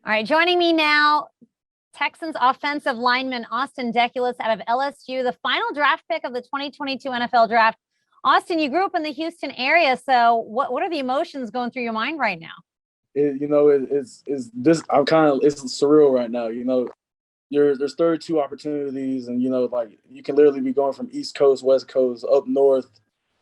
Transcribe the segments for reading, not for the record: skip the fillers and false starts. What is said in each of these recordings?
All right, joining me now, Texans offensive lineman Austin Deculus out of LSU, the final draft pick of the 2022 NFL Draft. Austin, you grew up in the Houston area, so what are the emotions going through your mind right now? It's this. It's surreal right now. There's 32 opportunities, and like you can literally be going from East Coast, West Coast, up north,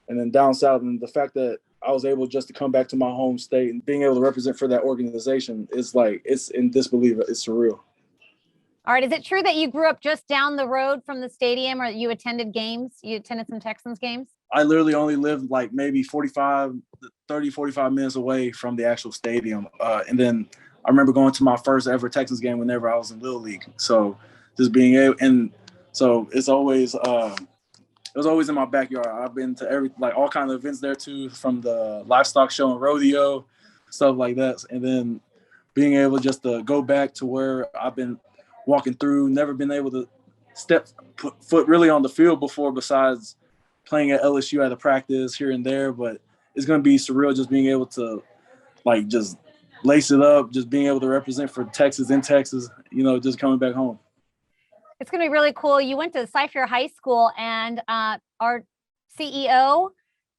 and then down south. And the fact that I was able just to come back to my home state and being able to represent for that organization, it's in disbelief. It's surreal. All right, is it true that you grew up just down the road from the stadium, or you attended games? You attended some Texans games? I literally only lived like maybe 45 minutes away from the actual stadium. And then I remember going to my first ever Texans game whenever I was in Little League. So just being able, and so it was always in my backyard. I've been to all kinds of events there too, from the livestock show and rodeo, stuff like that. And then being able just to go back to where I've been walking through, never been able to put foot really on the field before besides playing at LSU at a practice here and there. But it's going to be surreal just being able to just lace it up, just being able to represent for Texas in Texas, just coming back home. It's going to be really cool. You went to Cypher High School, and our CEO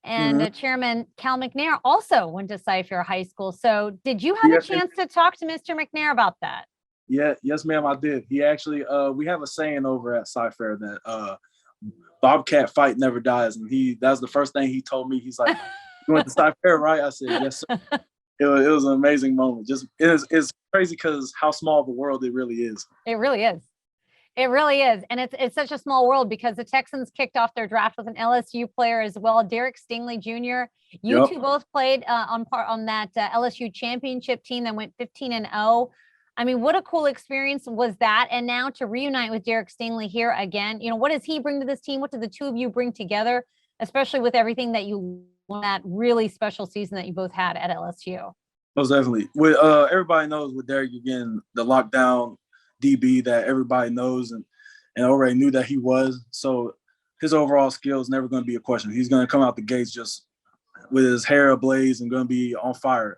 and Chairman Cal McNair also went to Cypher High School. So did you have a chance to talk to Mr. McNair about that? Yeah, yes, ma'am, I did. He actually, we have a saying over at Cypher that Bobcat fight never dies. And that's the first thing he told me. He's like, "You went to Cypher, right?" I said, "Yes, sir." It was an amazing moment. It's crazy because how small of a world it really is. It really is. It really is. And it's such a small world because the Texans kicked off their draft with an LSU player as well, Derek Stingley Jr. You two both played on that LSU championship team that went 15-0. I mean, what a cool experience was that. And now to reunite with Derek Stingley here again, what does he bring to this team? What do the two of you bring together, especially with everything that you won that really special season that you both had at LSU? Most definitely. With everybody knows with Derek, again, the lockdown DB that everybody knows and already knew that he was. So his overall skill is never going to be a question. He's going to come out the gates just with his hair ablaze and going to be on fire.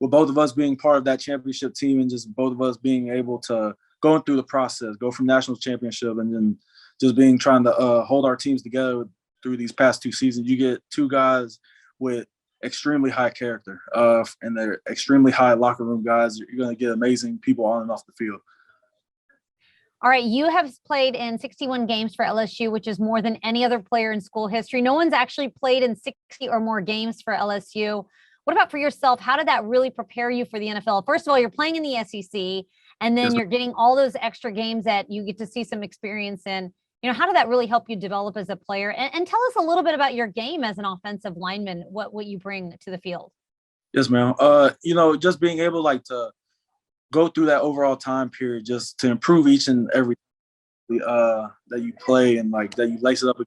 With both of us being part of that championship team and just both of us being able to go through the process, go from national championship and then just trying to hold our teams together through these past two seasons, you get two guys with extremely high character and they're extremely high locker room guys. You're going to get amazing people on and off the field. All right, you have played in 61 games for LSU, which is more than any other player in school history. No one's actually played in 60 or more games for LSU. What about for yourself? How did that really prepare you for the NFL? First of all, you're playing in the SEC, and then you're getting all those extra games that you get to see some experience in. How did that really help you develop as a player? And tell us a little bit about your game as an offensive lineman, what you bring to the field. Yes, ma'am. Just being able to go through that overall time period, just to improve each and every that you play and that you lace it up with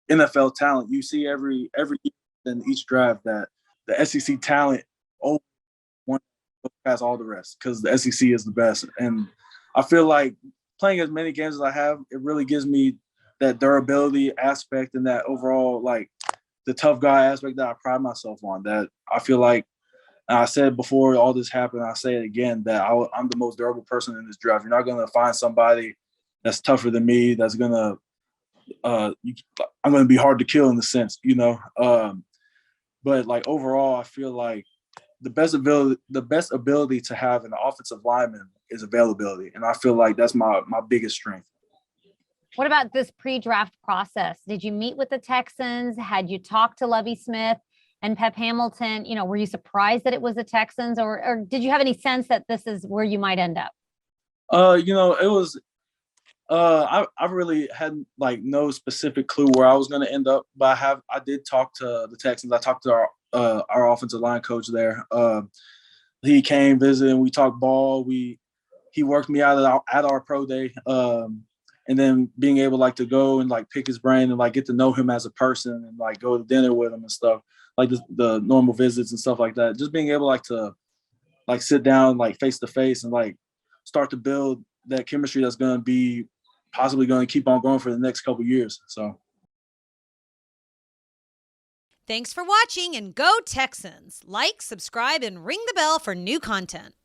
NFL talent. You see every year in each draft that the SEC talent one past all the rest because the SEC is the best. And I feel like playing as many games as I have, it really gives me that durability aspect and that overall the tough guy aspect that I pride myself on. That I feel like, and I said before all this happened, I say it again, that I'm the most durable person in this draft. You're not going to find somebody that's tougher than me. That's going to I'm going to be hard to kill in a sense, But overall, I feel like the best ability to have an offensive lineman is availability, and I feel like that's my biggest strength. What about this pre-draft process? Did you meet with the Texans? Had you talked to Lovie Smith and Pep Hamilton? Were you surprised that it was the Texans, or did you have any sense that this is where you might end up? It was. I really had no specific clue where I was going to end up, but I did talk to the Texans. I talked to our offensive line coach there. He came visit and we talked ball. He worked me out at our pro day, and then being able to go and pick his brain and get to know him as a person and go to dinner with him and stuff the normal visits and stuff like that. Just being able to sit down face to face and start to build that chemistry that's going to be possibly going to keep on going for the next couple of years. So. Thanks for watching, and go Texans. Like, subscribe, and ring the bell for new content.